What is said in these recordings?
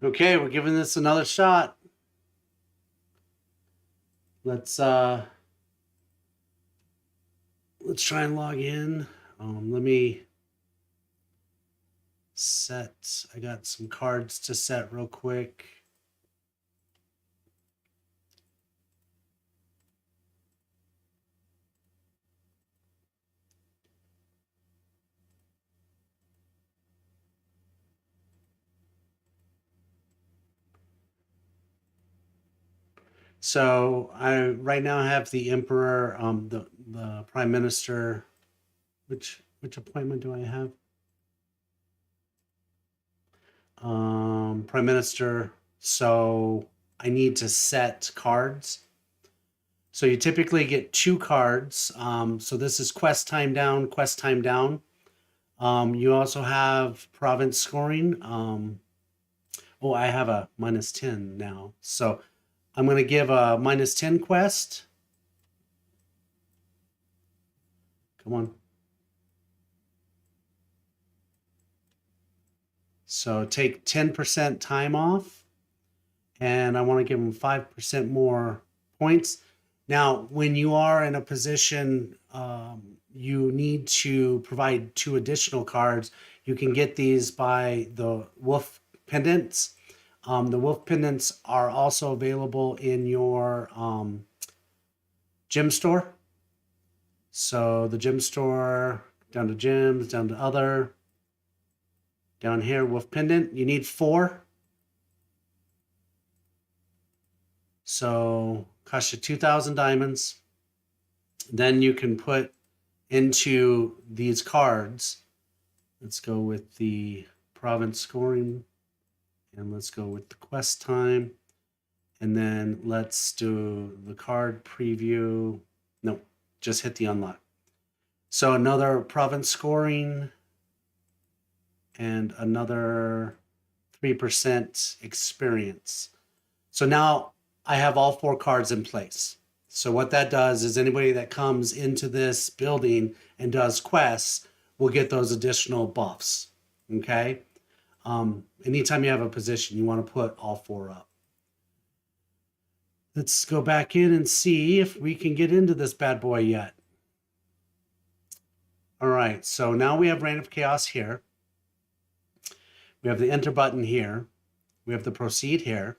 Okay, we're giving this another shot. Let's try and log in. Let me set. I got some cards to set real quick. So I right now have the Emperor, the Prime Minister. Which appointment do I have? Prime Minister. So I need to set cards. So you typically get two cards. So this is quest time down, quest time down. You also have province scoring. Oh, I have a -10 now. So I'm going to give a -10 quest. Come on. So take 10% time off. And I want to give them 5% more points. Now, when you are in a position, you need to provide 2 additional cards. You can get these by the wolf pendants. The wolf pendants are also available in your gym store. So the gym store, down to gyms, down to other, down here, wolf pendant. You need 4. So cost you 2,000 diamonds. Then you can put into these cards. Let's go with the province scoring. And let's go with the quest time. And then let's do the card preview. No, just hit the unlock. So another province scoring and another 3% experience. So now I have all 4 cards in place. So what that does is anybody that comes into this building and does quests will get those additional buffs. Okay. Anytime you have a position, you want to put all 4 up. Let's go back in and see if we can get into this bad boy yet. All right, so now we have Reign of Chaos here. We have the enter button here. We have the proceed here.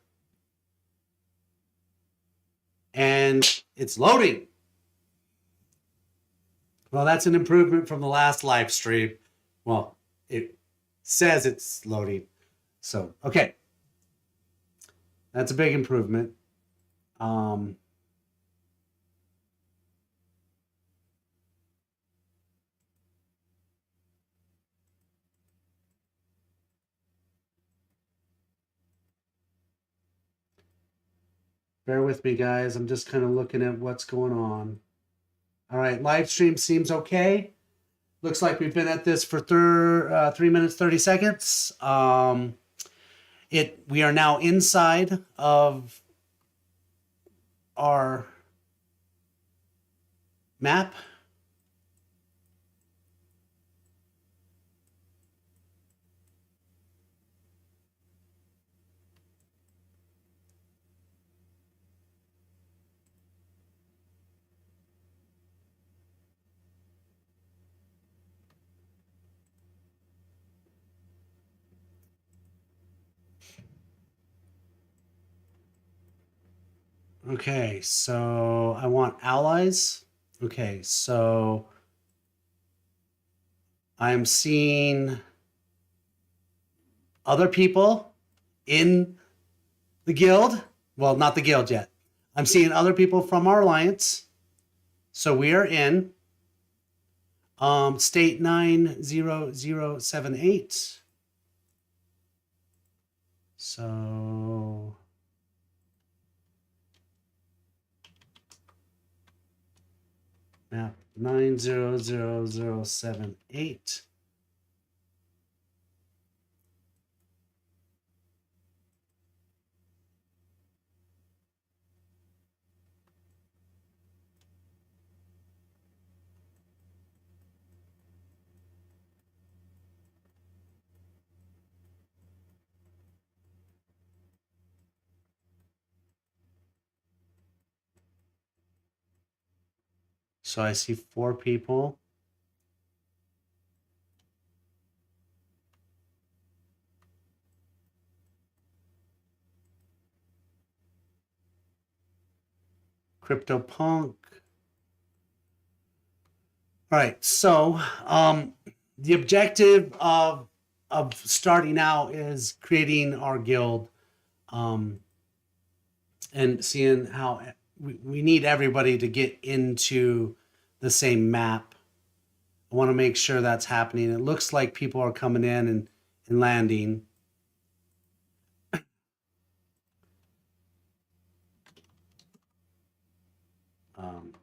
And it's loading. Well, that's an improvement from the last live stream. Well, it says it's loading. So, okay. That's a big improvement. Bear with me, guys. I'm just kind of looking at what's going on. All right, live stream seems okay. Looks like we've been at this for 3 minutes, 30 seconds. We are now inside of our map. Okay, so I want allies. Okay, so I'm seeing other people in the guild. Well, not the guild yet. I'm seeing other people from our alliance. So we are in state 90078. So map 90078. So I see 4 people. CryptoPunk. All right, so the objective of starting out is creating our guild, and seeing how we need everybody to get into the same map. I want to make sure that's happening. It looks like people are coming in and landing. Um,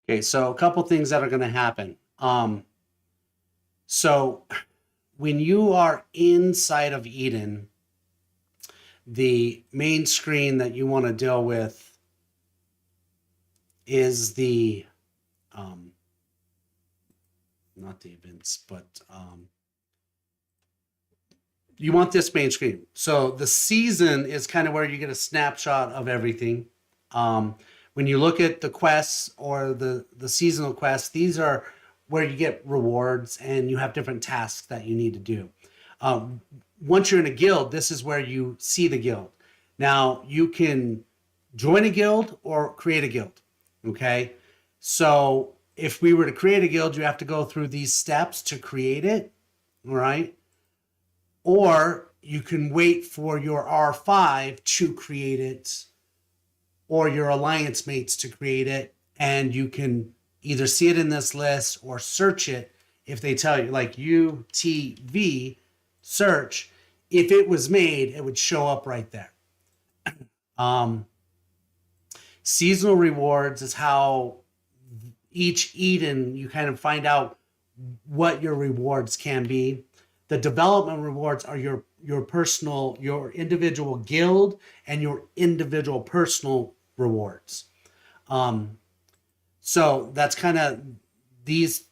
okay, so a couple things that are going to happen. So when you are inside of Eden, the main screen that you want to deal with is the not the events, but you want this main screen. So the season is kind of where you get a snapshot of everything. When you look at the quests or the seasonal quests, these are where you get rewards and you have different tasks that you need to do. Once you're in a guild, this is where you see the guild. Now you can join a guild or create a guild. Okay. So if we were to create a guild, you have to go through these steps to create it. All right. Or you can wait for your R5 to create it or your alliance mates to create it. And you can either see it in this list or search it if they tell you, like UTV search. If it was made, it would show up right there. Seasonal rewards is how each Eden you kind of find out what your rewards can be. The development rewards are your personal, your individual guild and your individual personal rewards. So that's kind of these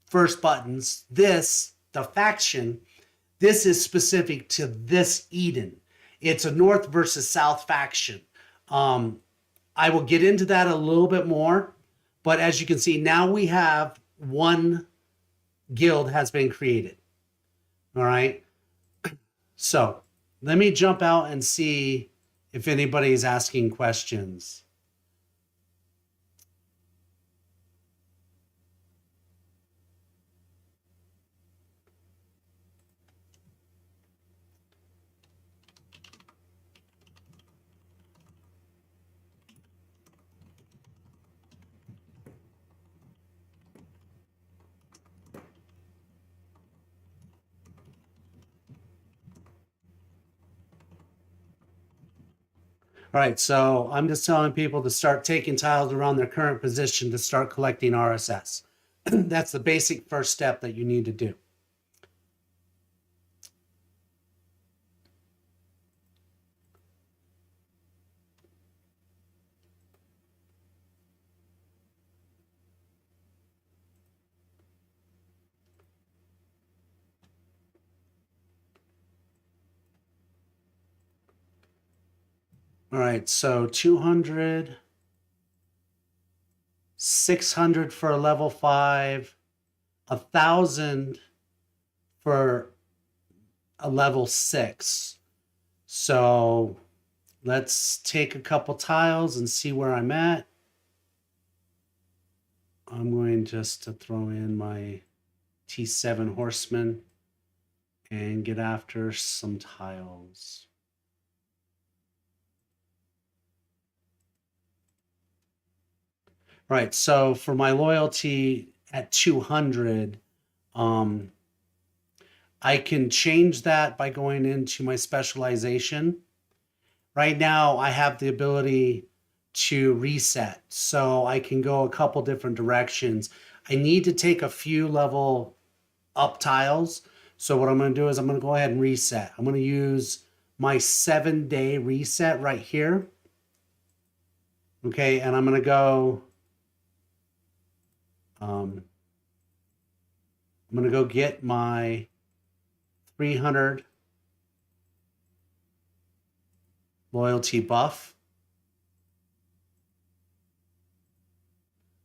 first buttons. This, the faction, this is specific to this Eden. It's a North versus South faction. I will get into that a little bit more, but as you can see, now we have one guild has been created. All right. So let me jump out and see if anybody's asking questions. All right, so I'm just telling people to start taking tiles around their current position to start collecting RSS. That's the basic first step that you need to do. All right, so 200, 600 for a level 5, 1,000 for a level 6. So let's take a couple tiles and see where I'm at. I'm going just to throw in my T7 Horseman and get after some tiles. Right. So for my loyalty at 200, um, I can change that by going into my specialization. Right now, I have the ability to reset, so I can go a couple different directions. I need to take a few level up tiles. So what I'm going to do is I'm going to go ahead and reset. I'm going to use my 7-day reset right here. Okay, and I'm going to go, I'm going to go get my 300 loyalty buff.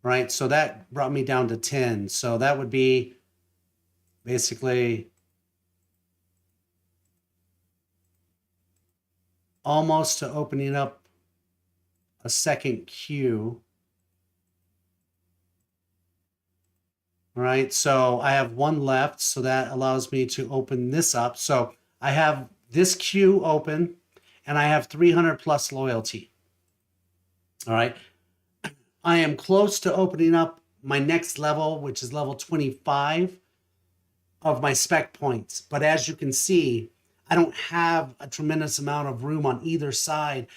Right, so that brought me down to 10. So that would be basically almost to opening up a second queue. All right, so I have one left, so that allows me to open this up. So I have this queue open, and I have 300 plus loyalty. All right, I am close to opening up my next level, which is level 25 of my spec points. But as you can see, I don't have a tremendous amount of room on either side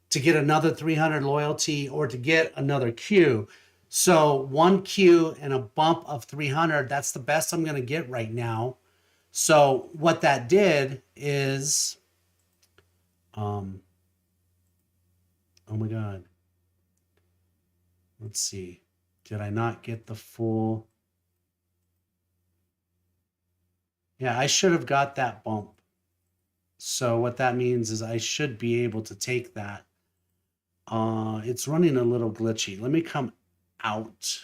to get another 300 loyalty or to get another queue. So one queue and a bump of 300, that's the best I'm going to get right now. So what that did is, oh my God. Let's see. Did I not get the full? Yeah, I should have got that bump. So what that means is I should be able to take that. It's running a little glitchy. Let me come out.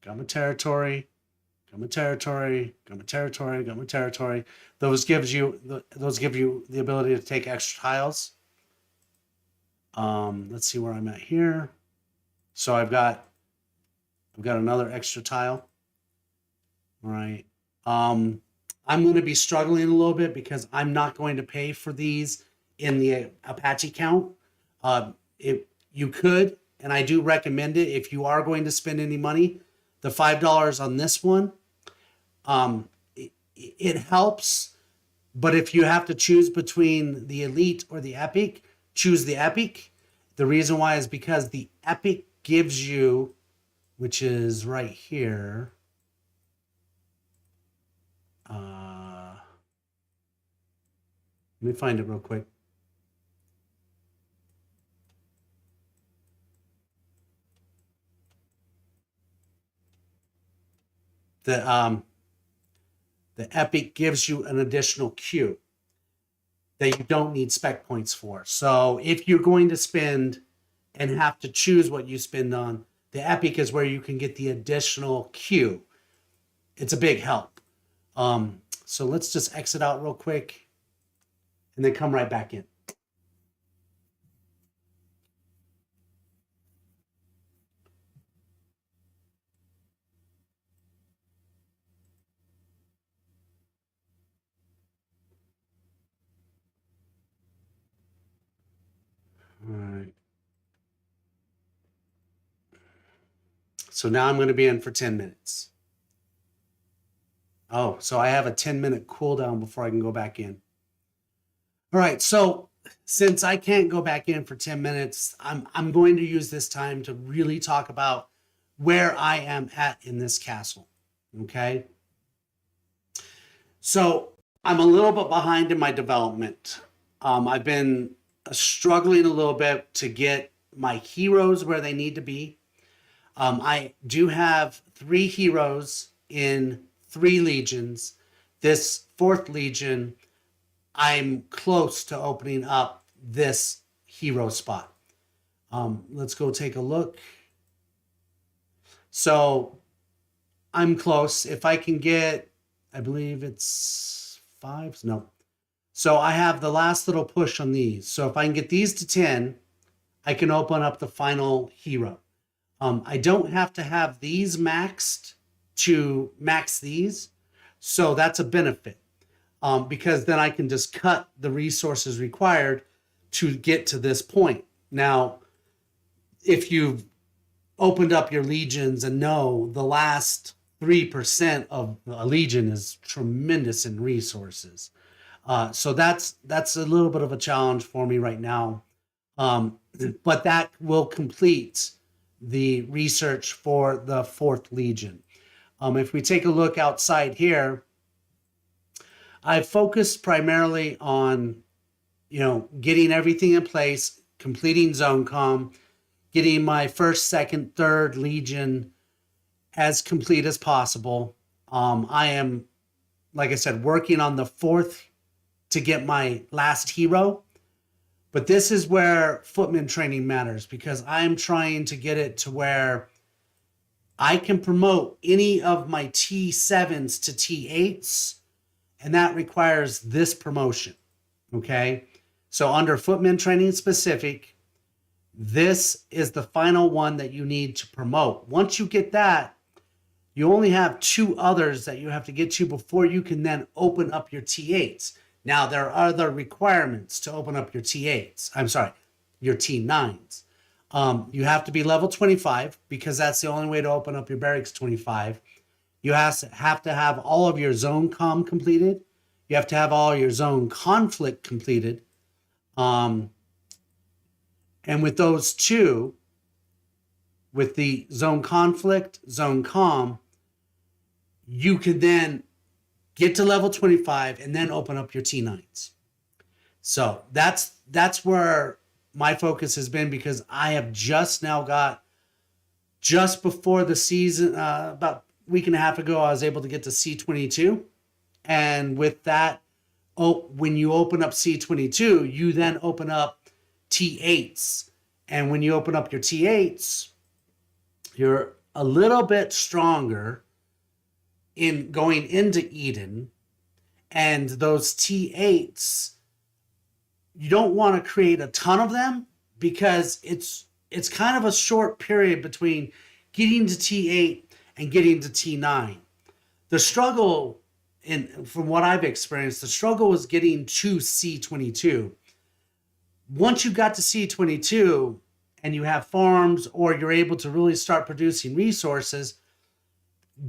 Got my territory. Got my territory. Got my territory. Got my territory. Those give you the ability to take extra tiles. Let's see where I'm at here. So I've got another extra tile. All right. I'm going to be struggling a little bit because I'm not going to pay for these in the Apache count. You could, and I do recommend it if you are going to spend any money. The $5 on this one, it helps. But if you have to choose between the Elite or the Epic, choose the Epic. The reason why is because the Epic gives you, which is right here. Let me find it real quick. The Epic gives you an additional queue that you don't need spec points for. So if you're going to spend and have to choose what you spend on, the Epic is where you can get the additional queue. It's a big help. So let's just exit out real quick and then come right back in. All right. So now I'm going to be in for 10 minutes. Oh, so I have a 10-minute cooldown before I can go back in. All right, so since I can't go back in for 10 minutes, I'm going to use this time to really talk about where I am at in this castle, okay? So I'm a little bit behind in my development. I've been struggling a little bit to get my heroes where they need to be. I do have 3 heroes in 3 legions. This 4th legion, I'm close to opening up this hero spot. Let's go take a look. So I'm close. If I can get, I believe it's 5. No. So I have the last little push on these. So if I can get these to 10, I can open up the final hero. I don't have to have these maxed to max these. So that's a benefit. Because then I can just cut the resources required to get to this point. Now, if you've opened up your legions and know the last 3% of a legion is tremendous in resources. So that's a little bit of a challenge for me right now. But that will complete the research for the 4th Legion. If we take a look outside here, I've focused primarily on, getting everything in place, completing zone comm, getting my 1st, 2nd, 3rd Legion as complete as possible. I am, like I said, working on the 4th to get my last hero. But this is where footman training matters, because I'm trying to get it to where I can promote any of my T7s to T8s, and that requires this promotion, okay? So under footman training specific, this is the final one that you need to promote. Once you get that, you only have 2 others that you have to get to before you can then open up your T8s. Now, there are other requirements to open up your T8s. I'm sorry, your T9s. You have to be level 25 because that's the only way to open up your barracks 25. You have to have all of your zone comm completed. You have to have all your zone conflict completed. And with those 2, with the zone conflict, zone comm, you could then get to level 25 and then open up your T9s. So that's where my focus has been, because I have just now got, just before the season, about a week and a half ago, I was able to get to C22. And with that, when you open up C22, you then open up T8s. And when you open up your T8s, you're a little bit stronger in going into Eden. And those T8s, you don't want to create a ton of them, because it's kind of a short period between getting to T8 and getting to T9. The struggle, from what I've experienced, the struggle was getting to C22. Once you got to C22 and you have farms, or you're able to really start producing resources,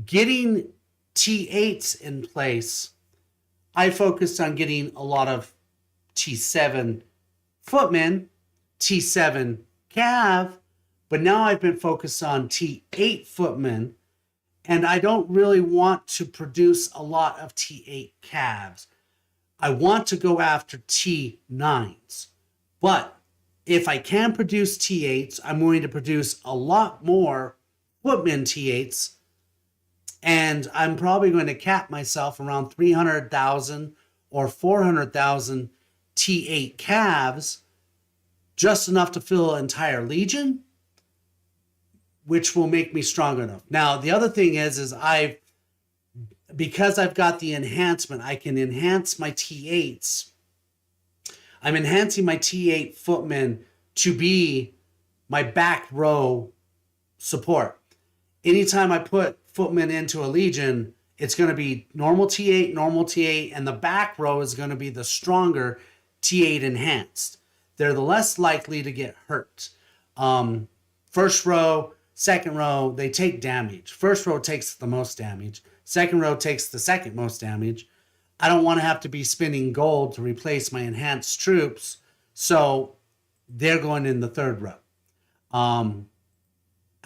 getting T8s in place, I focused on getting a lot of T7 footmen, T7 cav, but now I've been focused on T8 footmen, and I don't really want to produce a lot of T8 calves. I want to go after T9s, but if I can produce T8s, I'm going to produce a lot more footmen T8s, and I'm probably going to cap myself around 300,000 or 400,000 T8 calves, just enough to fill an entire legion, which will make me strong enough. Now, the other thing is because I've got the enhancement, I can enhance my T8s. I'm enhancing my T8 footmen to be my back row support. Anytime I put footmen into a legion, it's going to be normal T8, and the back row is going to be the stronger T8 enhanced. They're the less likely to get hurt. First row, second row, they take damage. First row takes the most damage. Second row takes the second most damage. I don't want to have to be spending gold to replace my enhanced troops, so they're going in the third row.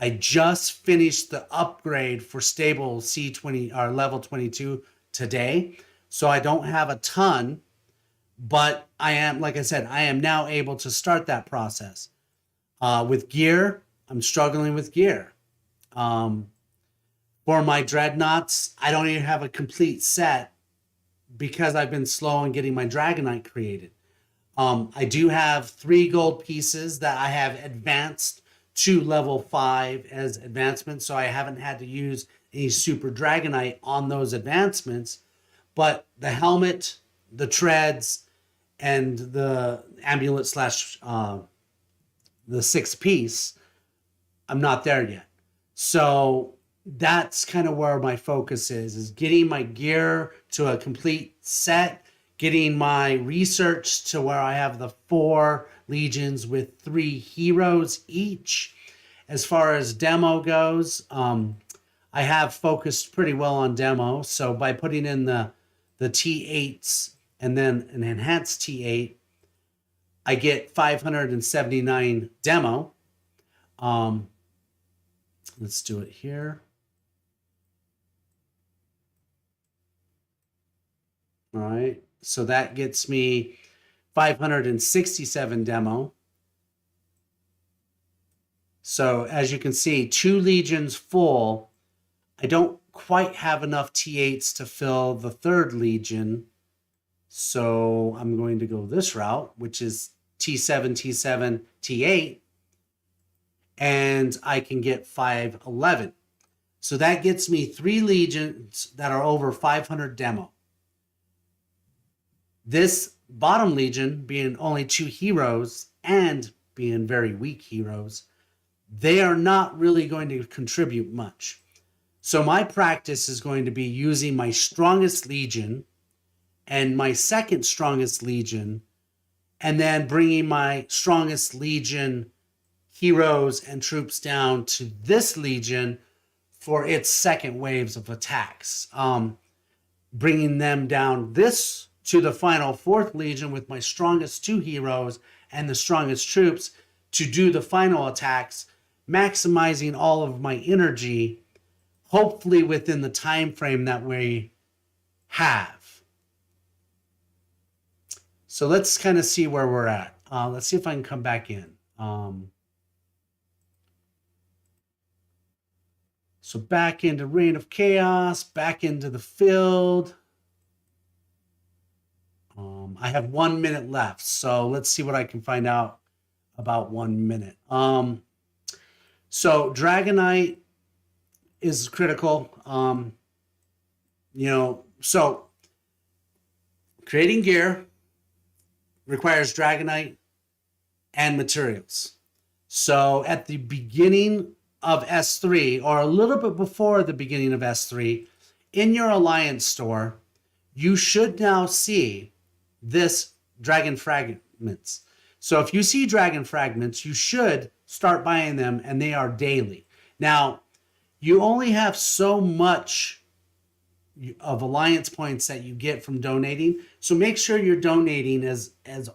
I just finished the upgrade for stable C20 or level 22 today, so I don't have a ton, but I am, like I said, I am now able to start that process. With gear, I'm struggling with gear. For my dreadnoughts, I don't even have a complete set because I've been slow in getting my Dragonite created. I do have 3 gold pieces that I have advanced to level 5 as advancements, so I haven't had to use any super Dragonite on those advancements. But the helmet, the treads, and the amulet slash the 6th piece, I'm not there yet. So that's kind of where my focus is getting my gear to a complete set, getting my research to where I have the 4 legions with 3 heroes each. As far as demo goes, I have focused pretty well on demo. So by putting in the T8s and then an enhanced T8, I get 579 demo. Let's do it here. All right, so that gets me 567 demo. So as you can see, 2 legions full. I don't quite have enough T8s to fill the 3rd legion. So I'm going to go this route, which is T7, T7, T8. And I can get 511. So that gets me 3 legions that are over 500 demo. This bottom legion, being only 2 heroes and being very weak heroes, they are not really going to contribute much. So my practice is going to be using my strongest legion and my 2nd strongest legion, and then bringing my strongest legion heroes and troops down to this legion for its 2nd waves of attacks. Bringing them down this to the final 4th legion with my strongest 2 heroes and the strongest troops to do the final attacks, maximizing all of my energy, hopefully within the time frame that we have. So let's kind of see where we're at. Let's see if I can come back in. So back into Reign of Chaos, back into the field. I have 1 minute left, so let's see what I can find out about 1 minute. So Dragonite is critical. So creating gear requires Dragonite and materials. So at the beginning of S3, or a little bit before the beginning of S3, in your Alliance store, you should now see this Dragon Fragments. So if you see Dragon Fragments, you should start buying them, and they are daily. Now, you only have so much of Alliance points that you get from donating, so make sure you're donating as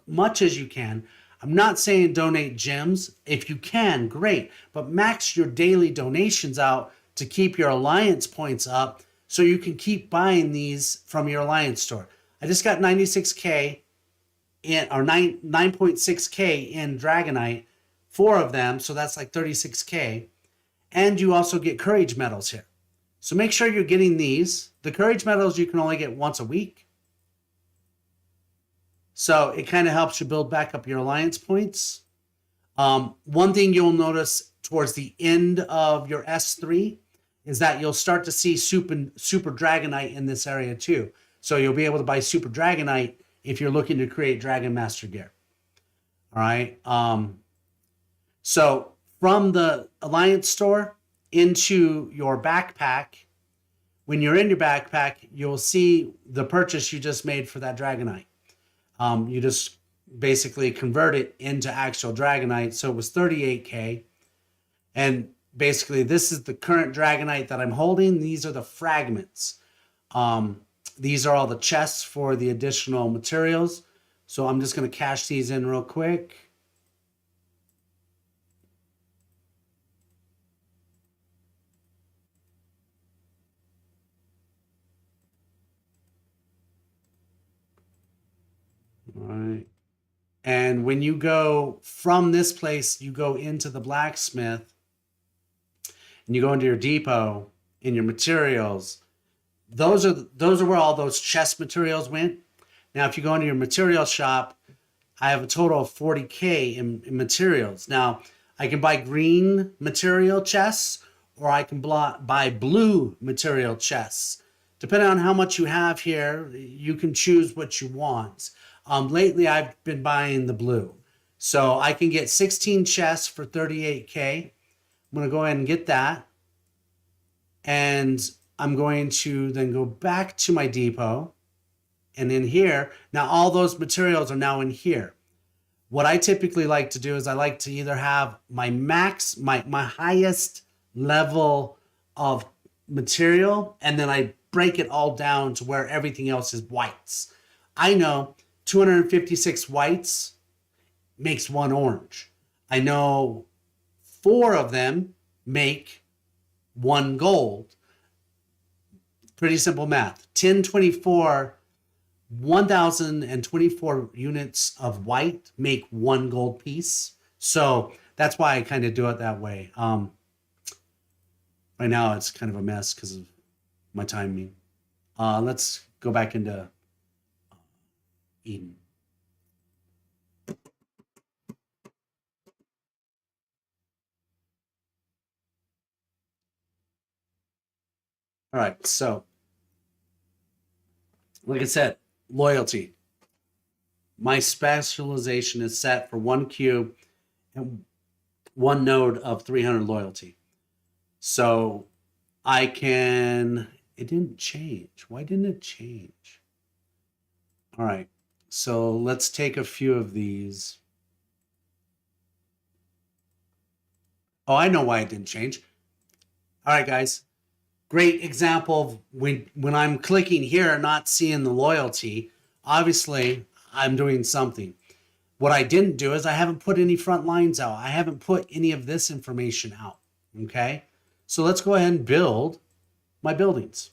much as you can. I'm not saying donate gems. If you can, great, but max your daily donations out to keep your Alliance points up so you can keep buying these from your Alliance store. I just got 96K in, or 9.6K in Dragonite, 4 of them, so that's like 36K. And you also get courage medals here. So make sure you're getting these. The courage medals you can only get once a week. So it kind of helps you build back up your Alliance points. One thing you'll notice towards the end of your S3 is that you'll start to see Super Dragonite in this area too. So you'll be able to buy Super Dragonite if you're looking to create Dragon Master gear. All right. So from the Alliance store into your backpack, when you're in your backpack, you'll see the purchase you just made for that Dragonite. You just basically convert it into actual Dragonite. So it was 38K. And basically this is the current Dragonite that I'm holding. These are the fragments. These are all the chests for the additional materials. So I'm just going to cash these in real quick. All right. And when you go from this place, you go into the blacksmith and you go into your depot in your materials. Those are where all those chest materials went. Now, if you go into your material shop, I have a total of 40K in materials. Now, I can buy green material chests or I can buy blue material chests. Depending on how much you have here, you can choose what you want. Lately, I've been buying the blue. So I can get 16 chests for 38K. I'm going to go ahead and get that. And I'm going to then go back to my depot and in here. Now all those materials are now in here. What I typically like to do is I like to either have my max, my highest level of material, and then I break it all down to where everything else is whites. I know 256 whites makes one orange. I know 4 of them make one gold. Pretty simple math. 1024 units of white make one gold piece. So that's why I kind of do it that way. Right now it's kind of a mess because of my timing. Let's go back into Eden. All right, so like I said, loyalty. My specialization is set for 1 cube and 1 node of 300 loyalty. So I can, it didn't change. Why didn't it change? All right, so let's take a few of these. Oh, I know why it didn't change. All right, guys. Great example of when I'm clicking here and not seeing the loyalty. Obviously, I'm doing something. What I didn't do is I haven't put any front lines out. I haven't put any of this information out. Okay. So let's go ahead and build my buildings.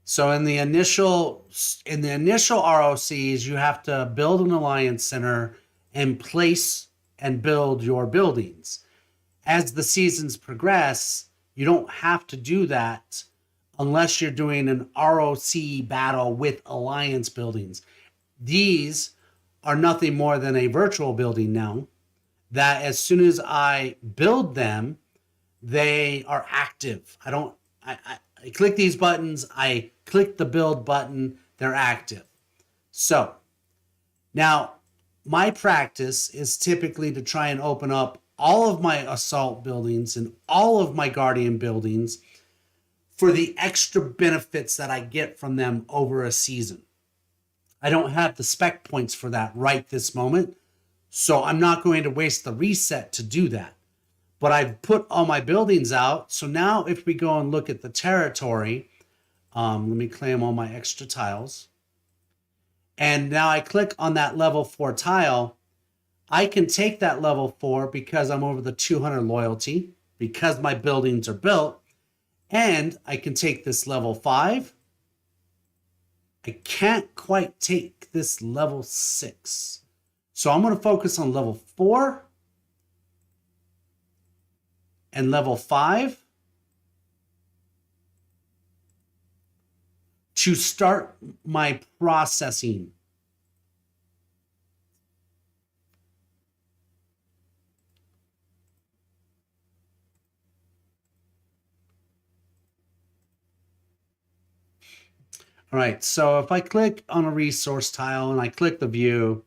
So in the initial ROCs, you have to build an alliance center and place and build your buildings. As the seasons progress, you don't have to do that unless you're doing an ROC battle with alliance buildings. These are nothing more than a virtual building now that as soon as I build them, they are active. I click these buttons, I click the build button, they're active. So now my practice is typically to try and open up all of my assault buildings and all of my guardian buildings for the extra benefits that I get from them over a season. I don't have the spec points for that right this moment, so I'm not going to waste the reset to do that. But I've put all my buildings out. So now if we go and look at the territory, let me claim all my extra tiles. And now I click on that level 4 tile. I can take that level 4 because I'm over the 200 loyalty, because my buildings are built. And I can take this level 5. I can't quite take this level 6. So I'm going to focus on level 4 and level 5 to start my processing. All right, so if I click on a resource tile and I click the view,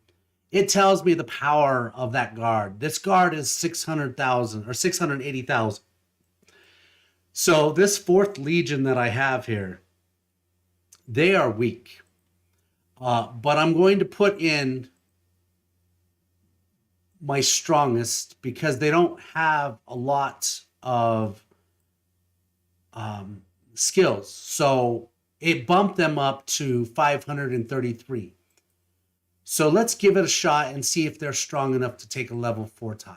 it tells me the power of that guard. This guard is 600,000 or 680,000. So this 4th Legion that I have here, they are weak. But I'm going to put in my strongest because they don't have a lot of skills. So it bumped them up to 533. So let's give it a shot and see if they're strong enough to take a level 4 tile.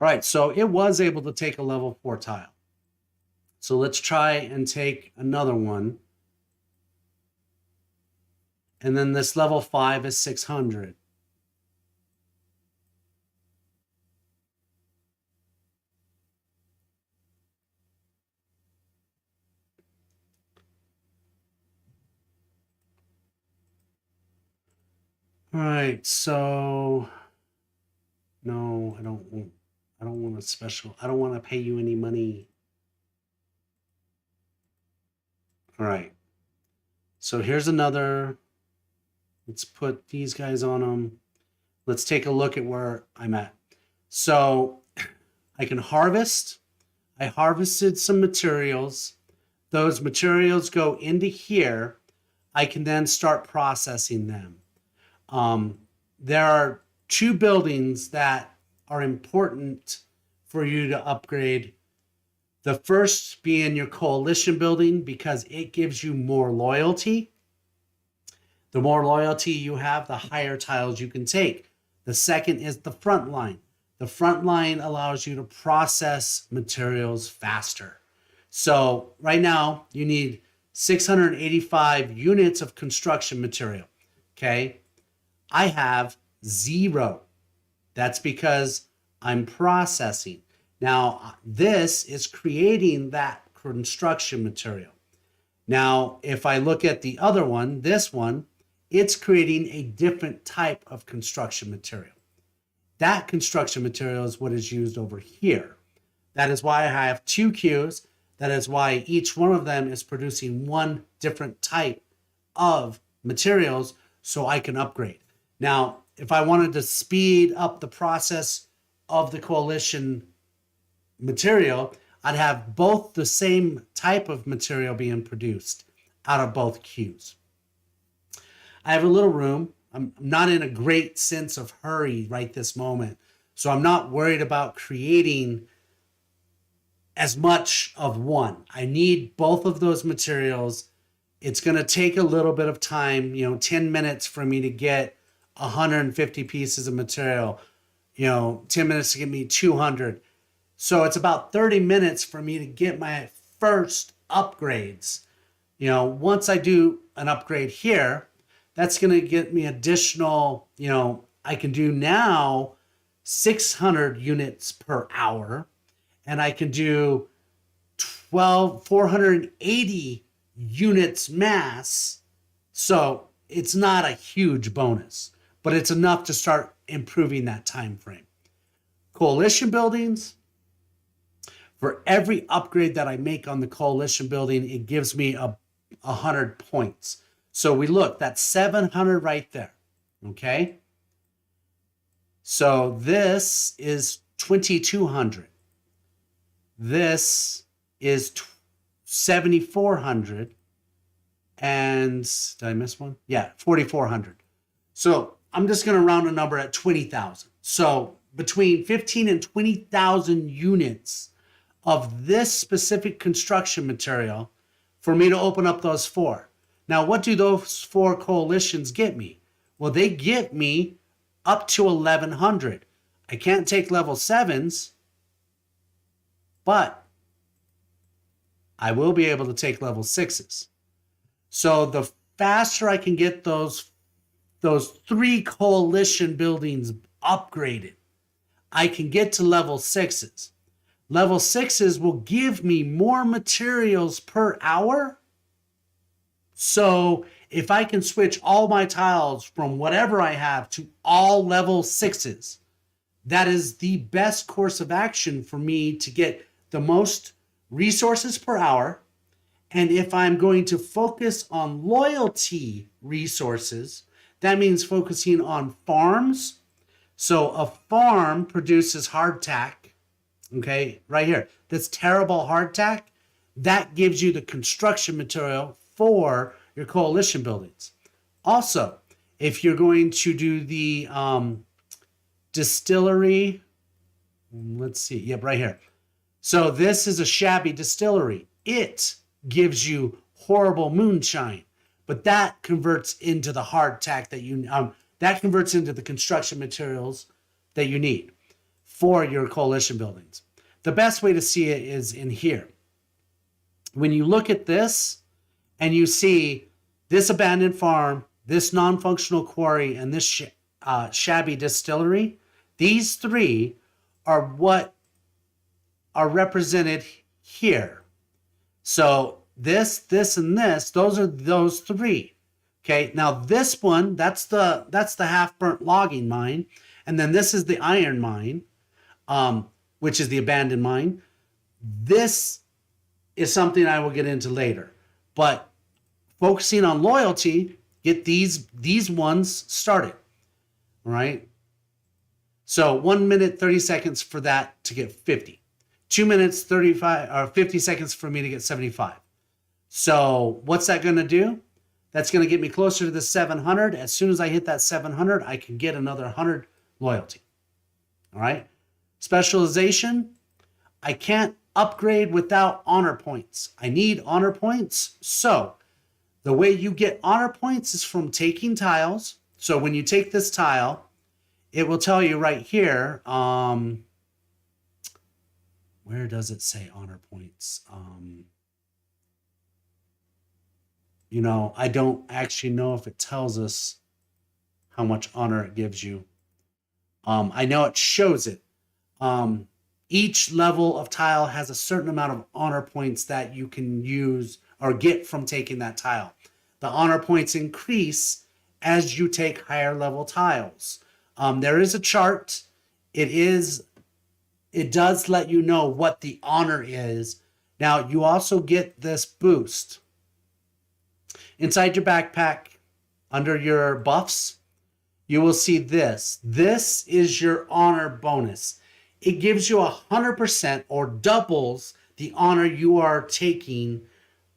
All right, so it was able to take a level 4 tile. So let's try and take another one. And then this level 5 is 600. All right, so no, I don't want a special. I don't want to pay you any money. All right. So here's another. Let's put these guys on them. Let's take a look at where I'm at. So I can harvest. I harvested some materials. Those materials go into here. I can then start processing them. There are 2 buildings that are important for you to upgrade. The first being your coalition building, because it gives you more loyalty. The more loyalty you have, the higher tiles you can take. The second is the front line. The front line allows you to process materials faster. So right now you need 685 units of construction material. Okay. I have 0. That's because I'm processing. Now, this is creating that construction material. Now, if I look at the other one, this one, it's creating a different type of construction material. That construction material is what is used over here. That is why I have 2 queues. That is why each one of them is producing one different type of materials so I can upgrade. Now, if I wanted to speed up the process of the coalition material, I'd have both the same type of material being produced out of both queues. I have a little room. I'm not in a great sense of hurry right this moment. So I'm not worried about creating as much of one. I need both of those materials. It's going to take a little bit of time, 10 minutes for me to get 150 pieces of material, 10 minutes to get me 200. So it's about 30 minutes for me to get my first upgrades. Once I do an upgrade here, that's going to get me additional, I can do now 600 units per hour, and I can do 480 units mass. So it's not a huge bonus, but it's enough to start improving that time frame. Coalition buildings, for every upgrade that I make on the coalition building, it gives me 100 points. So we look, that's 700 right there. Okay. So this is 2,200. This is 7,400. And did I miss one? Yeah, 4,400. So I'm just going to round a number at 20,000. So between 15 and 20,000 units of this specific construction material for me to open up those 4. Now, what do those 4 coalitions get me? Well, they get me up to 1,100. I can't take level 7s, but I will be able to take level 6s. So the faster I can get those 3 coalition buildings upgraded, I can get to level 6s. Level 6s will give me more materials per hour. So if I can switch all my tiles from whatever I have to all level 6s, that is the best course of action for me to get the most resources per hour. And if I'm going to focus on loyalty resources, that means focusing on farms. So a farm produces hardtack, okay, right here. That's terrible hardtack. That gives you the construction material for your coalition buildings. Also, if you're going to do the distillery, let's see, yep, right here. So this is a shabby distillery. It gives you horrible moonshine, but that converts into the hardtack that converts into the construction materials that you need for your coalition buildings. The best way to see it is in here. when you look at this and you see this abandoned farm, this non-functional quarry, and this shabby distillery, these three are what are represented here. So this, and this, those are those three. Okay, now this one, that's the half-burnt logging mine, and then this is the iron mine, which is the abandoned mine. This is something I will get into later, but focusing on loyalty, get these ones started. All right. So 1 minute 30 seconds for that to get 50. 2 minutes 35 or 50 seconds for me to get 75. So what's that going to do? That's going to get me closer to the 700. As soon as I hit that 700, I can get another 100 loyalty. All right. Specialization. I can't upgrade without honor points. I need honor points. So the way you get honor points is from taking tiles. So when you take this tile, it will tell you right here. Where does it say honor points? You know, I don't actually know if it tells us how much honor it gives you. I know it shows it. Each level of tile has a certain amount of honor points that you can use or get from taking that tile. The honor points increase as you take higher level tiles. There is a chart. It does let you know what the honor is. Now, you also get this boost. Inside your backpack, under your buffs, you will see this. This is your honor bonus. It gives you 100% or doubles the honor you are taking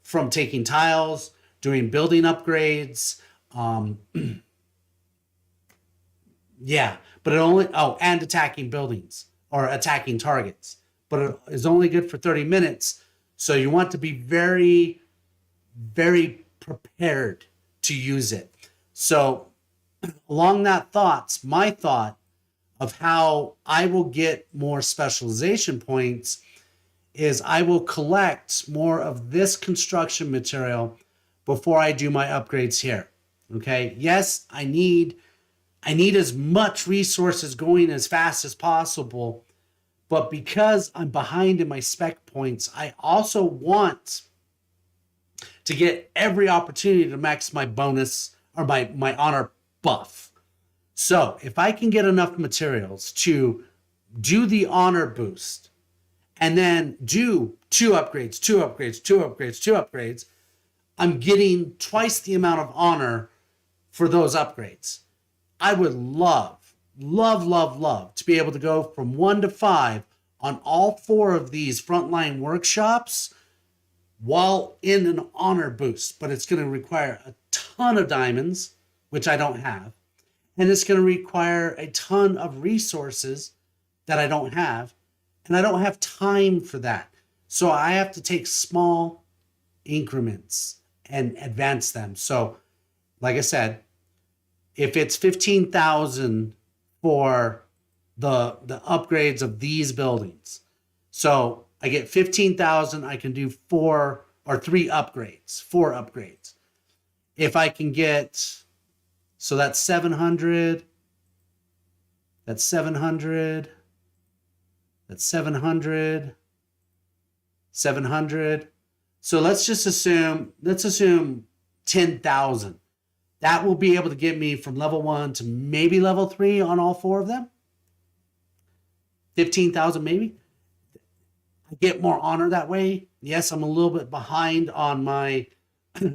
from taking tiles, doing building upgrades. Yeah, but it only, and attacking buildings or attacking targets. But it is only good for 30 minutes. So you want to be very, very prepared to use it. So along that thoughts, my thought of how I will get more specialization points is I will collect more of this construction material before I do my upgrades here. Okay. Yes, I need as much resources going as fast as possible, but because I'm behind in my spec points, I also want to get every opportunity to max my bonus or my honor buff. So if I can get enough materials to do the honor boost and then do two upgrades, I'm getting twice the amount of honor for those upgrades. I would love to be able to go from 1 to 5 on all 4 of these frontline workshops while in an honor boost, but it's going to require a ton of diamonds, which I don't have, and it's going to require a ton of resources that I don't have, and I don't have time for that. So I have to take small increments and advance them. So, like I said, if it's 15,000 for the upgrades of these buildings, so I get 15,000, I can do 4 upgrades. If I can get, so that's 700, that's 700, that's 700, 700. So let's assume 10,000. That will be able to get me from level 1 to maybe level 3 on all 4 of them. 15,000 maybe. I get more honor that way. Yes, I'm a little bit behind on my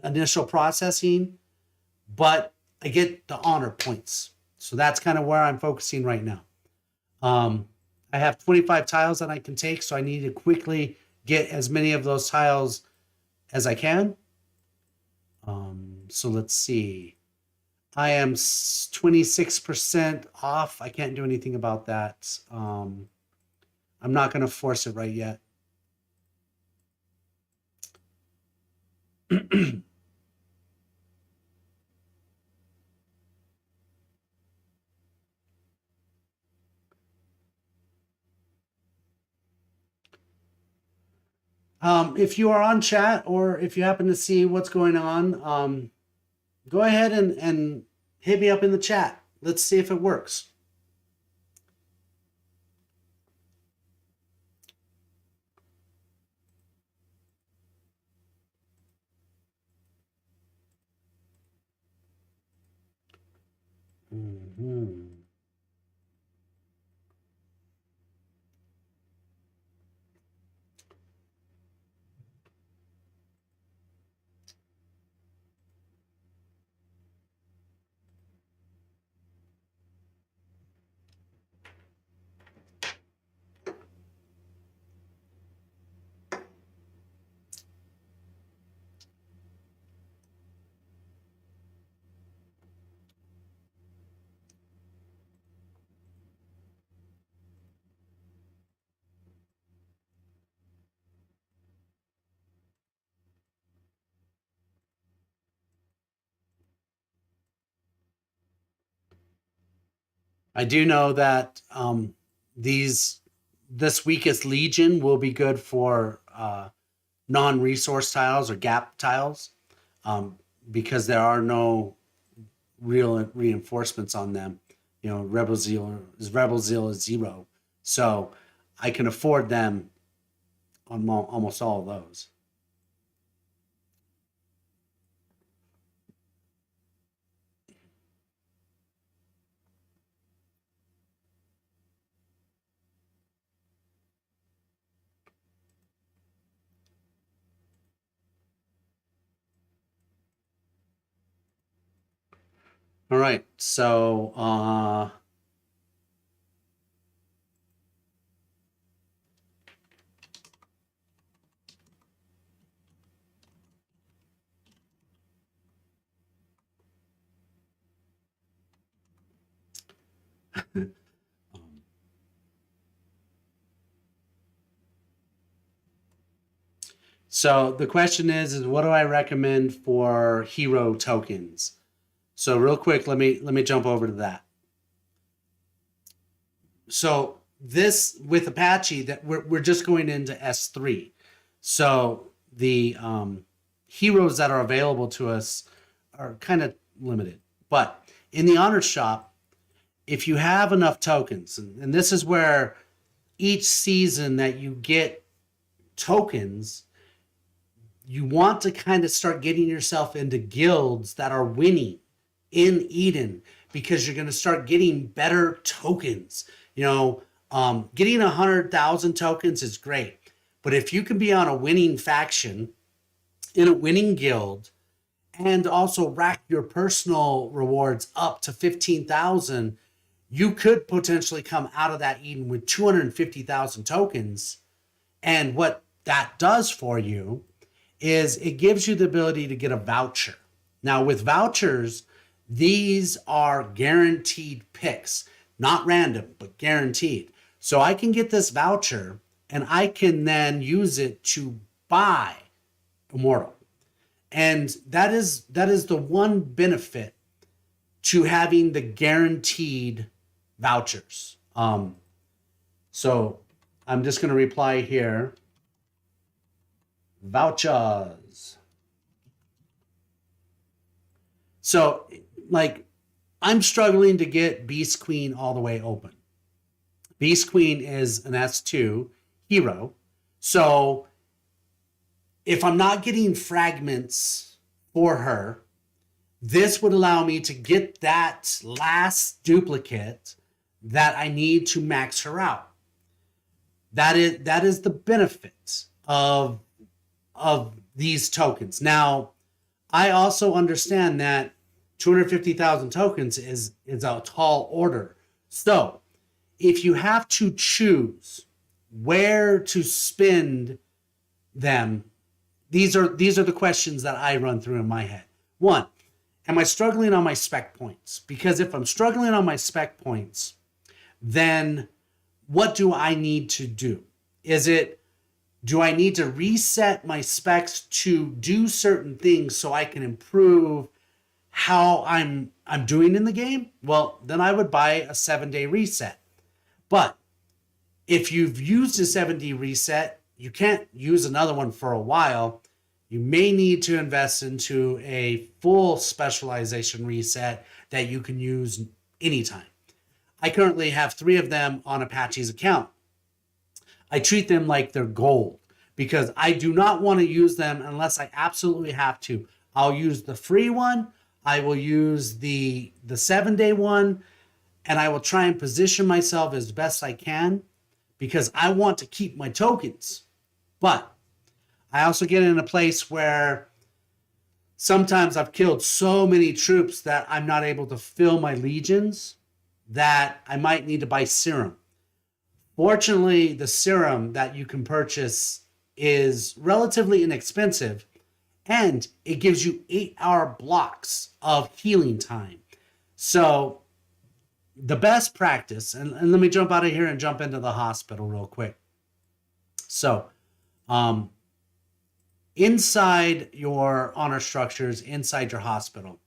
initial processing, but I get the honor points. So that's kind of where I'm focusing right now. I have 25 tiles that I can take, so I need to quickly get as many of those tiles as I can. So let's see. I am 26% off. I can't do anything about that. I'm not going to force it right yet. If you are on chat or if you happen to see what's going on, go ahead and hit me up in the chat. Let's see if it works. Mhm. I do know that these this weakest legion will be good for non-resource tiles or gap tiles, um, because there are no real reinforcements on them. You know, Rebel Zeal is 0, so I can afford them on almost all of those. All right, so so the question is what do I recommend for hero tokens? So real quick, let me jump over to that. So this with Apache that we're just going into S3. So the heroes that are available to us are kind of limited. But in the honor shop, if you have enough tokens, and this is where each season that you get tokens, you want to kind of start getting yourself into guilds that are winning in Eden because you're going to start getting better tokens. You know, getting 100,000 tokens is great, but if you can be on a winning faction in a winning guild and also rack your personal rewards up to 15,000, you could potentially come out of that Eden with 250,000 tokens. And what that does for you is it gives you the ability to get a voucher. Now, with vouchers, these are guaranteed picks, not random, but guaranteed. So I can get this voucher and I can then use it to buy Immortal. And that is the one benefit to having the guaranteed vouchers. So I'm just going to reply here. Vouchers. So, like, I'm struggling to get Beast Queen all the way open. Beast Queen is an S2 hero. So, if I'm not getting fragments for her, this would allow me to get that last duplicate that I need to max her out. That is the benefit of these tokens. Now, I also understand that 250,000 tokens is a tall order. So, if you have to choose where to spend them, these are the questions that I run through in my head. One, am I struggling on my spec points? Because if I'm struggling on my spec points, then what do I need to do? Do I need to reset my specs to do certain things so I can improve how I'm doing in the game? Well, then I would buy a 7-day reset. But if you've used a 7-day reset, you can't use another one for a while, you may need to invest into a full specialization reset that you can use anytime. I currently have 3 of them on Apache's account. I treat them like they're gold because I do not want to use them unless I absolutely have to. I'll use the free one. I will use the 7-day one, and I will try and position myself as best I can because I want to keep my tokens. But I also get in a place where sometimes I've killed so many troops that I'm not able to fill my legions that I might need to buy serum. Fortunately, the serum that you can purchase is relatively inexpensive, and it gives you 8-hour blocks of healing time. So the best practice, and let me jump out of here and jump into the hospital real quick. So inside your honor structures, inside your hospital,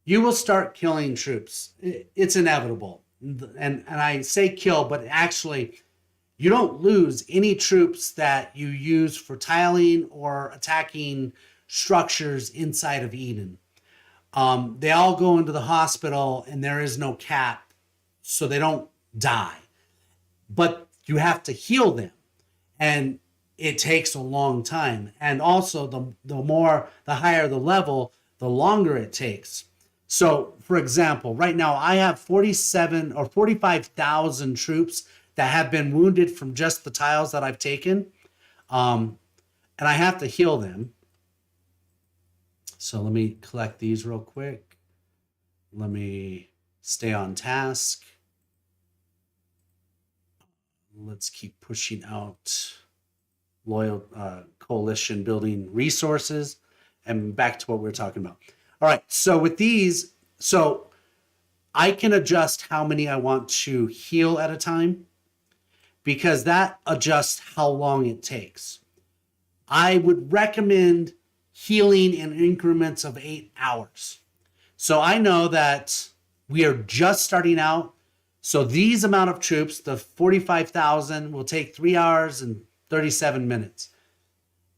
you will start killing troops. It's inevitable. And I say kill, but actually you don't lose any troops that you use for tiling or attacking structures inside of Eden. They all go into the hospital and there is no cap, so they don't die. But you have to heal them. And it takes a long time. And also the higher the level, the longer it takes. So, for example, right now I have 47 or 45,000 troops that have been wounded from just the tiles that I've taken. And I have to heal them. So let me collect these real quick. Let me stay on task. Let's keep pushing out loyal coalition building resources, and back to what we were talking about. All right, so with these, so I can adjust how many I want to heal at a time because that adjusts how long it takes. I would recommend healing in increments of 8 hours. So I know that we are just starting out. So these amount of troops, the 45,000, will take 3 hours and 37 minutes.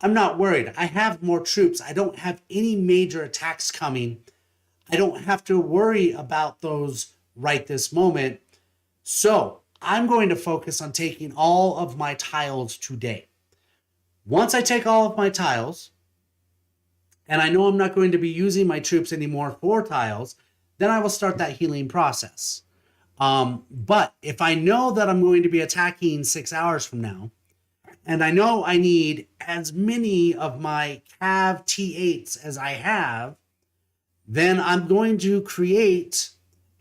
I'm not worried. I have more troops. I don't have any major attacks coming. I don't have to worry about those right this moment. So I'm going to focus on taking all of my tiles today. Once I take all of my tiles, and I know I'm not going to be using my troops anymore for tiles, then I will start that healing process. But if I know that I'm going to be attacking 6 hours from now, and I know I need as many of my Cav T8s as I have, then I'm going to create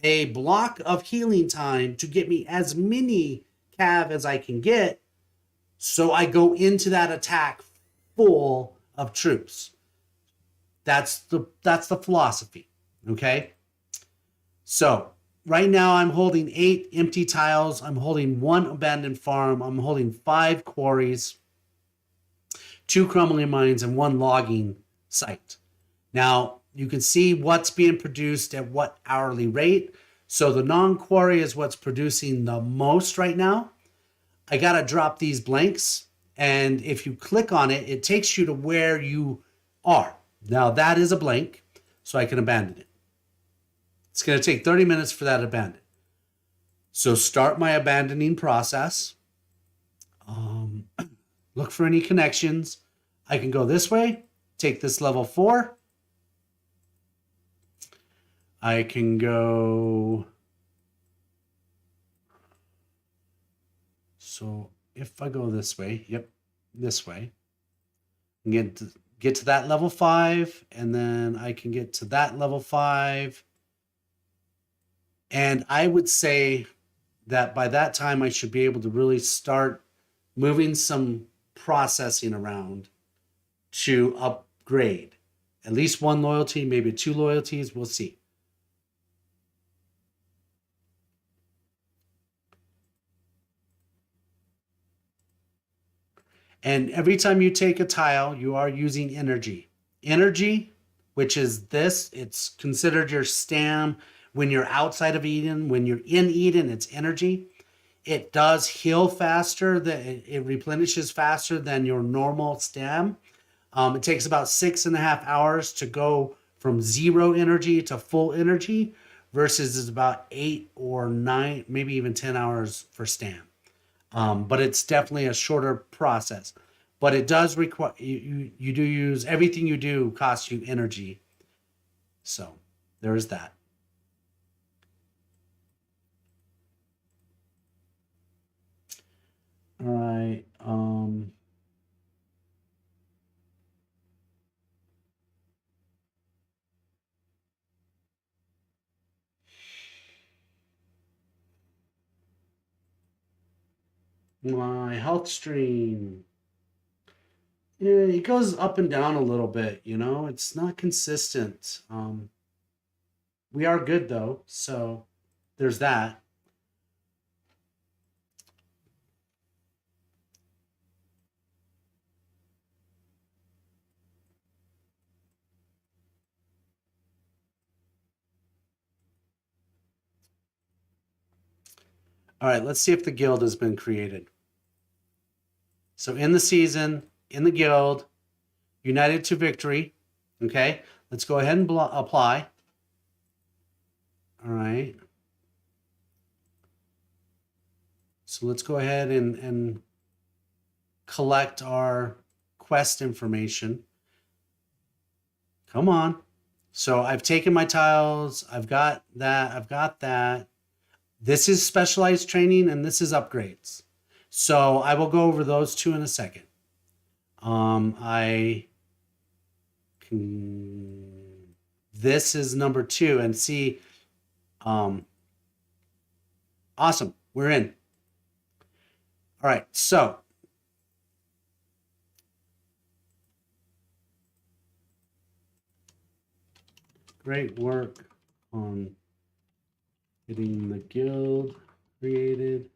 a block of healing time to get me as many Cav as I can get, so I go into that attack full of troops. That's the philosophy, okay? So right now I'm holding 8 empty tiles. I'm holding 1 abandoned farm. I'm holding 5 quarries, 2 crumbling mines, and 1 logging site. Now you can see what's being produced at what hourly rate. So the non-quarry is what's producing the most right now. I got to drop these blanks. And if you click on it, it takes you to where you are. Now that is a blank, so I can abandon it. It's going to take 30 minutes for that to abandon. So start my abandoning process. Look for any connections. I can go this way, take this level 4. I can go. So if I go this way, yep, this way, and get to that level 5, and then I can get to that level 5. And I would say that by that time, I should be able to really start moving some processing around to upgrade. At least 1 loyalty, maybe 2 loyalties, we'll see. And every time you take a tile, you are using energy. Energy, which is this, it's considered your stam when you're outside of Eden. When you're in Eden, it's energy. It does heal faster. It replenishes faster than your normal stam. It takes about 6.5 hours to go from 0 energy to full energy, versus is about 8 or 9, maybe even 10 hours for stam. But it's definitely a shorter process. But it does require you do use everything you do costs you energy. So there's that. All right. My health stream. Yeah, it goes up and down a little bit, you know. It's not consistent. We are good though, so there's that. All right, let's see if the guild has been created. So in the season, in the guild, united to victory. Okay, let's go ahead and apply. All right. So let's go ahead and collect our quest information. Come on. So I've taken my tiles. I've got that. I've got that. This is specialized training and this is upgrades. So I will go over those two in a second. I can, this is number 2 and see, awesome. We're in. All right. So great work on getting the guild created.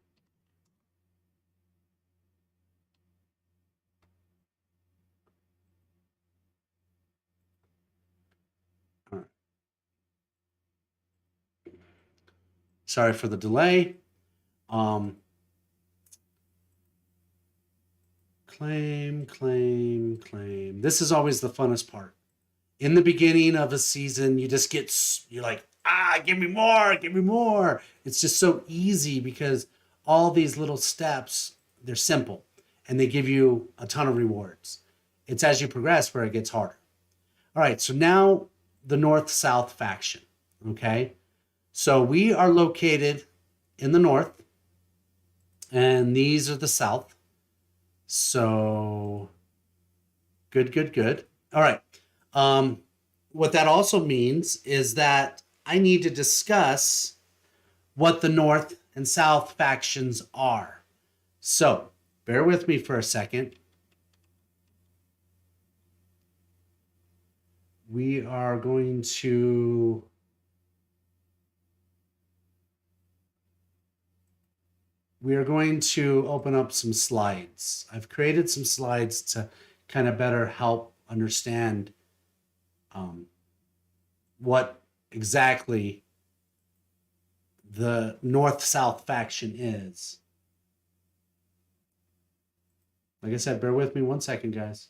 All right. Sorry for the delay. Claim, claim, claim. This is always the funnest part. In the beginning of a season, you just get, you're like, give me more, give me more. It's just so easy because all these little steps, they're simple and they give you a ton of rewards. It's as you progress where it gets harder. All right, so now the North-South faction, okay? So we are located in the north and these are the south. So good, good, good. All right. What that also means is that I need to discuss what the North and South factions are. So bear with me for a second. We are going to open up some slides. I've created some slides to kind of better help understand what exactly the North-South faction is. Like I said, bear with me 1 second, guys.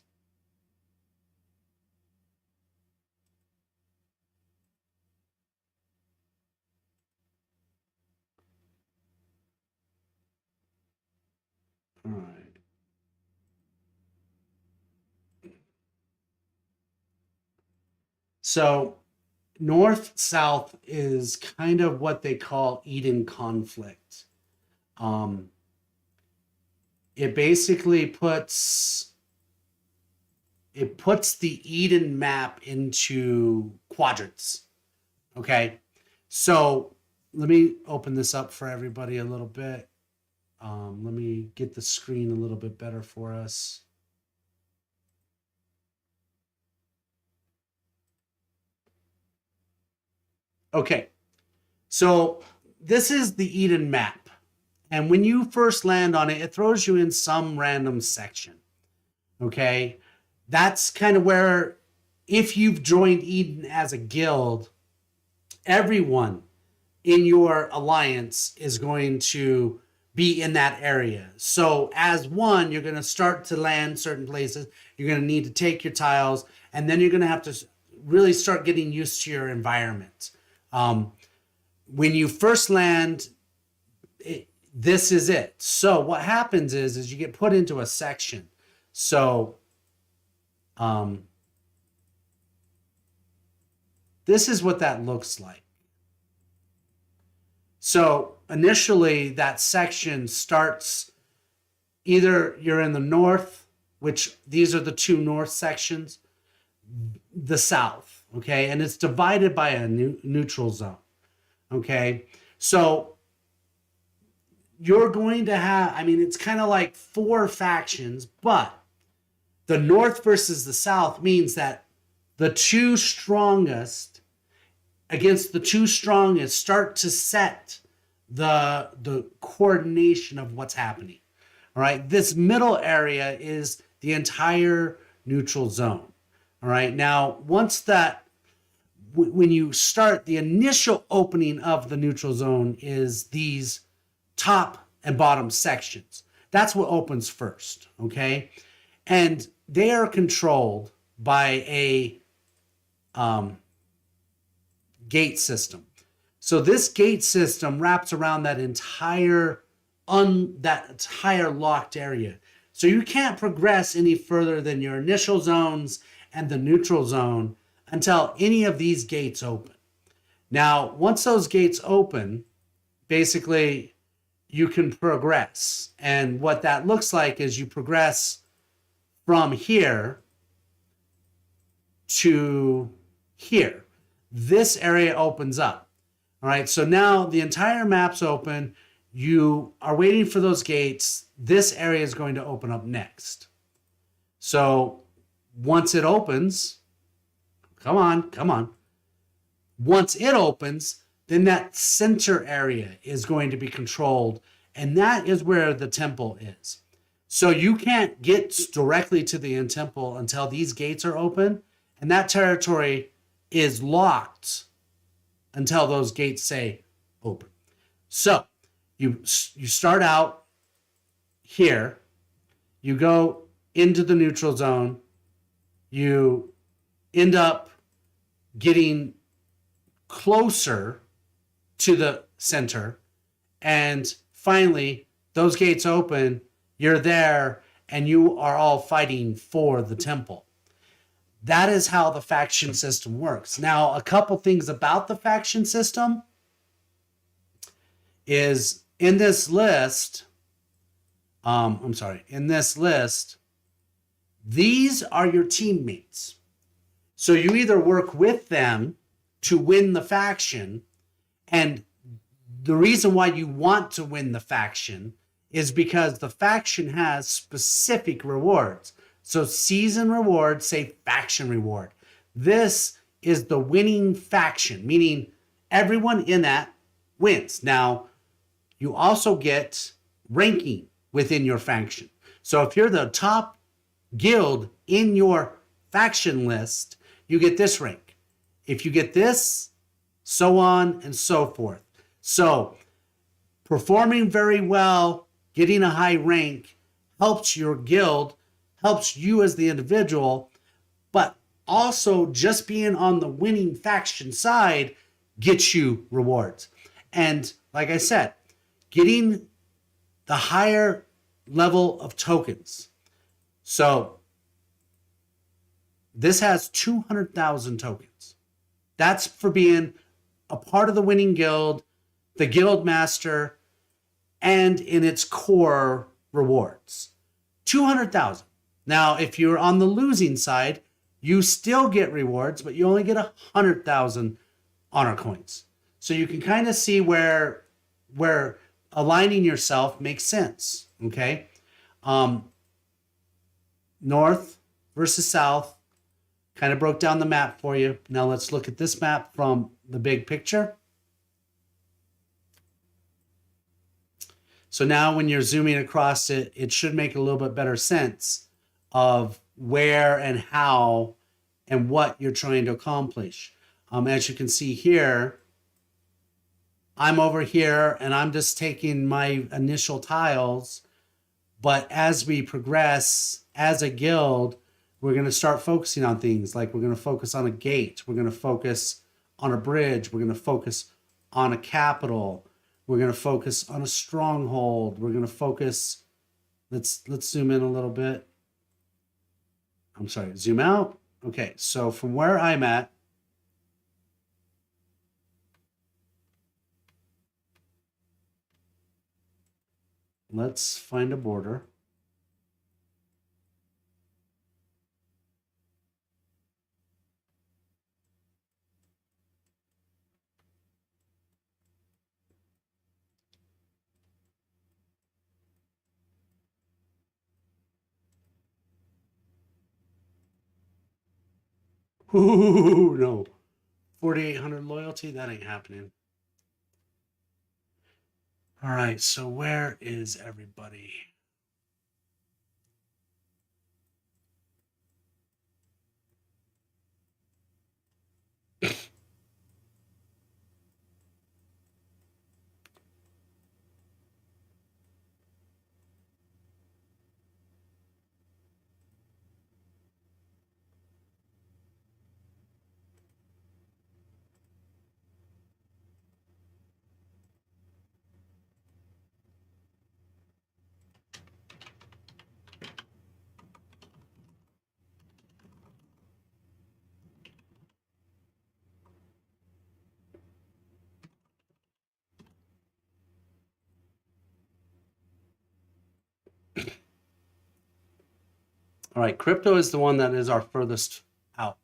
All right. So North-South is kind of what they call Eden conflict. It basically puts the Eden map into quadrants. Okay, so let me open this up for everybody a little bit. Let me get the screen a little bit better for us. Okay, so this is the Eden map. And when you first land on it, it throws you in some random section. Okay, that's kind of where, if you've joined Eden as a guild, everyone in your alliance is going to be in that area. So as one, you're going to start to land certain places. You're going to need to take your tiles, and then you're going to have to really start getting used to your environment. When you first land, this is it. So what happens is you get put into a section. So this is what that looks like. So initially that section starts, either you're in the north, which these are the two north sections, the south, okay? And it's divided by a neutral zone, okay? So you're going to have, I mean, it's kind of like 4 factions, but the north versus the south means that the 2 strongest against the 2 strongest start to set the coordination of what's happening. All right, this middle area is the entire neutral zone. All right, now once that, when you start, the initial opening of the neutral zone is these top and bottom sections. That's what opens first, okay? And they are controlled by a gate system. So this gate system wraps around that entire locked area. So you can't progress any further than your initial zones and the neutral zone until any of these gates open. Now, once those gates open, basically you can progress. And what that looks like is you progress from here to here. This area opens up. All right, so now the entire map's open. You are waiting for those gates. This area is going to open up next. So once it opens, come on. Once it opens, then that center area is going to be controlled, and that is where the temple is. So you can't get directly to the end temple until these gates are open, and that territory is locked until those gates say open. So you start out here, you go into the neutral zone, you end up getting closer to the center, and finally those gates open, you're there, and you are all fighting for the temple. That is how the faction system works. Now, a couple things about the faction system is in this list, these are your teammates. So you either work with them to win the faction, and the reason why you want to win the faction is because the faction has specific rewards. So season reward, say faction reward. This is the winning faction, meaning everyone in that wins. Now, you also get ranking within your faction. So if you're the top guild in your faction list, you get this rank. If you get this, so on and so forth. So performing very well, getting a high rank helps your guild, helps you as the individual, but also just being on the winning faction side gets you rewards. And like I said, getting the higher level of tokens. So this has 200,000 tokens. That's for being a part of the winning guild, the guild master, and in its core rewards. 200,000. Now, if you're on the losing side, you still get rewards, but you only get 100,000 honor coins. So you can kind of see where aligning yourself makes sense, okay? North versus south, kind of broke down the map for you. Now let's look at this map from the big picture. So now when you're zooming across it, it should make a little bit better sense of where and how and what you're trying to accomplish. As you can see here, I'm over here and I'm just taking my initial tiles. But as we progress as a guild, we're going to start focusing on things like we're going to focus on a gate. We're going to focus on a bridge. We're going to focus on a capital. We're going to focus on a stronghold. We're going to focus. Let's zoom in a little bit. I'm sorry, zoom out. Okay, so from where I'm at, let's find a border. Ooh, no. 4,800 loyalty? That ain't happening. All right, so where is everybody? All right, crypto is the one that is our furthest out.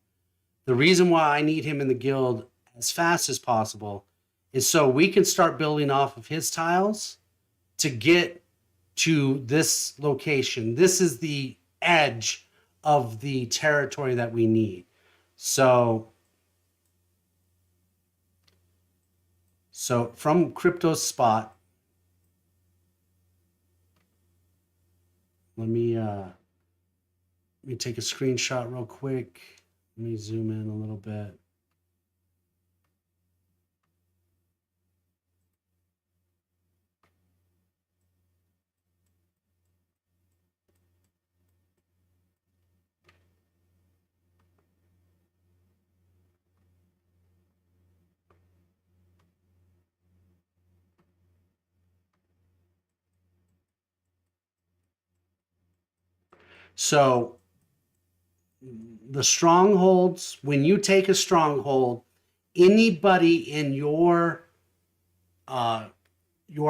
The reason why I need him in the guild as fast as possible is so we can start building off of his tiles to get to this location. This is the edge of the territory that we need. So from crypto's spot, let me take a screenshot real quick. Let me zoom in a little bit. So the strongholds, when you take a stronghold, anybody in your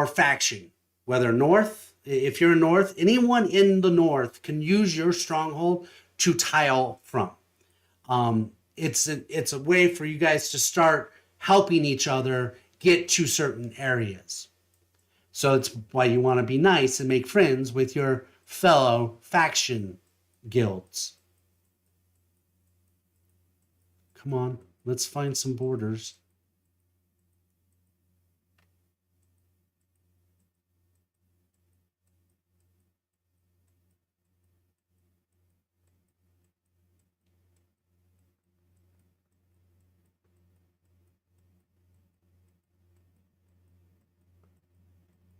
faction, whether north, if you're north, anyone in the north can use your stronghold to tile from. It's a way for you guys to start helping each other get to certain areas. So it's why you want to be nice and make friends with your fellow faction guilds. Come on, let's find some borders.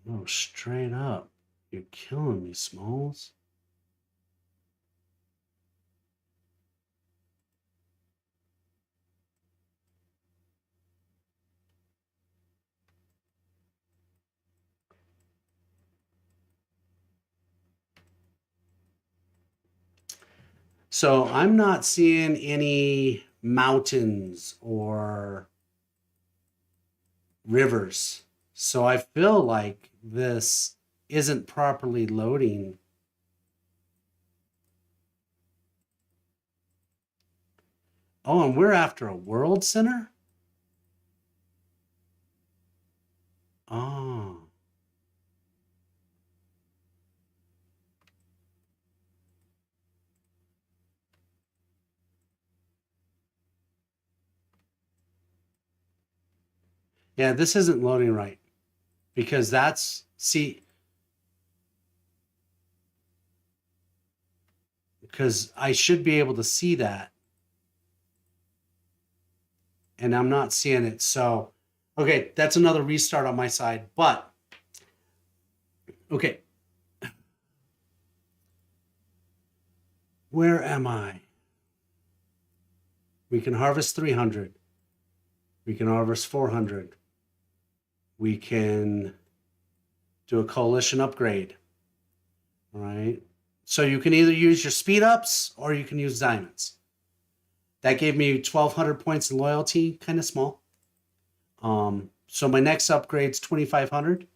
No, straight up. You're killing me, Smalls. So I'm not seeing any mountains or rivers. So I feel like this isn't properly loading. Oh, and we're after a world center? Oh. Yeah, this isn't loading right because that's, see, because I should be able to see that and I'm not seeing it. So Okay, that's another restart on my side, but okay. Where am I? We can harvest 300. We can harvest 400. We can do a coalition upgrade. All right. So you can either use your speed ups or you can use diamonds. That gave me 1,200 points in loyalty, kind of small. So my next upgrade's 2,500.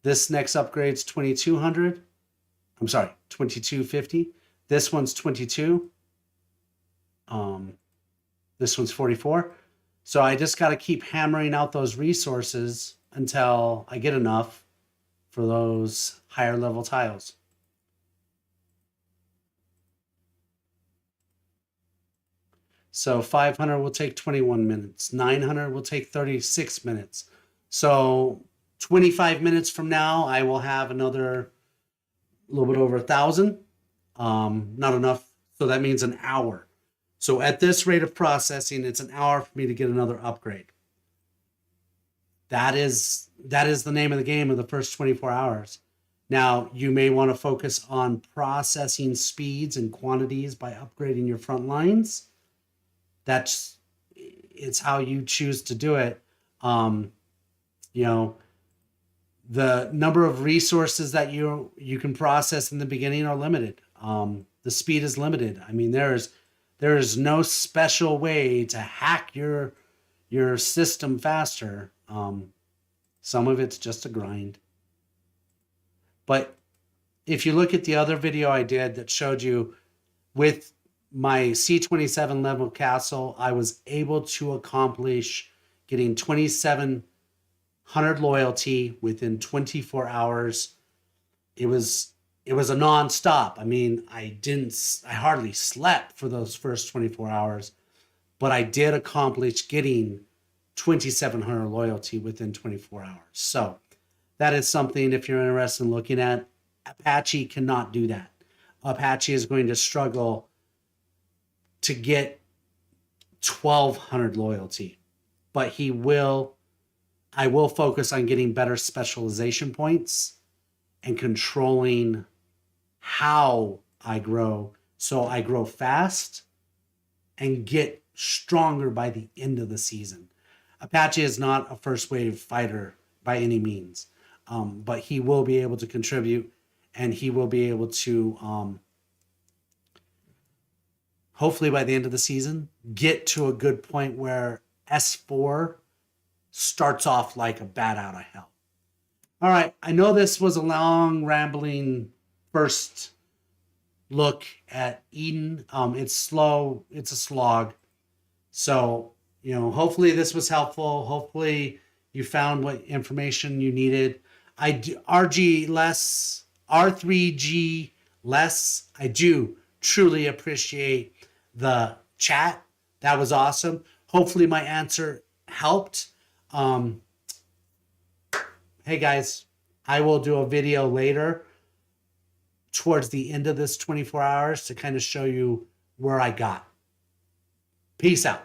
This next upgrade's 2,200. I'm sorry, 2,250. This one's 22. This one's 44. So I just got to keep hammering out those resources until I get enough for those higher level tiles. So 500 will take 21 minutes. 900 will take 36 minutes. So 25 minutes from now, I will have another little bit over 1,000. Not enough. So that means an hour. So at this rate of processing, it's an hour for me to get another upgrade. That is the name of the game of the first 24 hours. Now, you may want to focus on processing speeds and quantities by upgrading your front lines. It's how you choose to do it. You know, the number of resources that you can process in the beginning are limited. The speed is limited. I mean, there is no special way to hack your system faster. Some of it's just a grind. But if you look at the other video I did that showed you with my C27 level castle, I was able to accomplish getting 2,700 loyalty within 24 hours. It was a non-stop. I mean, I hardly slept for those first 24 hours, but I did accomplish getting 2,700 loyalty within 24 hours. So that is something, if you're interested in looking at, Apache cannot do that. Apache is going to struggle to get 1,200 loyalty, but I will focus on getting better specialization points and controlling how I grow, so I grow fast and get stronger by the end of the season. Apache is not a first wave fighter by any means, but he will be able to contribute, and he will be able to hopefully by the end of the season get to a good point where S4 starts off like a bat out of hell. All right, I know this was a long, rambling first look at Eden. It's slow. It's a slog. So, hopefully this was helpful. Hopefully you found what information you needed. I do R3G less. I do truly appreciate the chat. That was awesome. Hopefully my answer helped. Hey guys, I will do a video later towards the end of this 24 hours to kind of show you where I got. Peace out.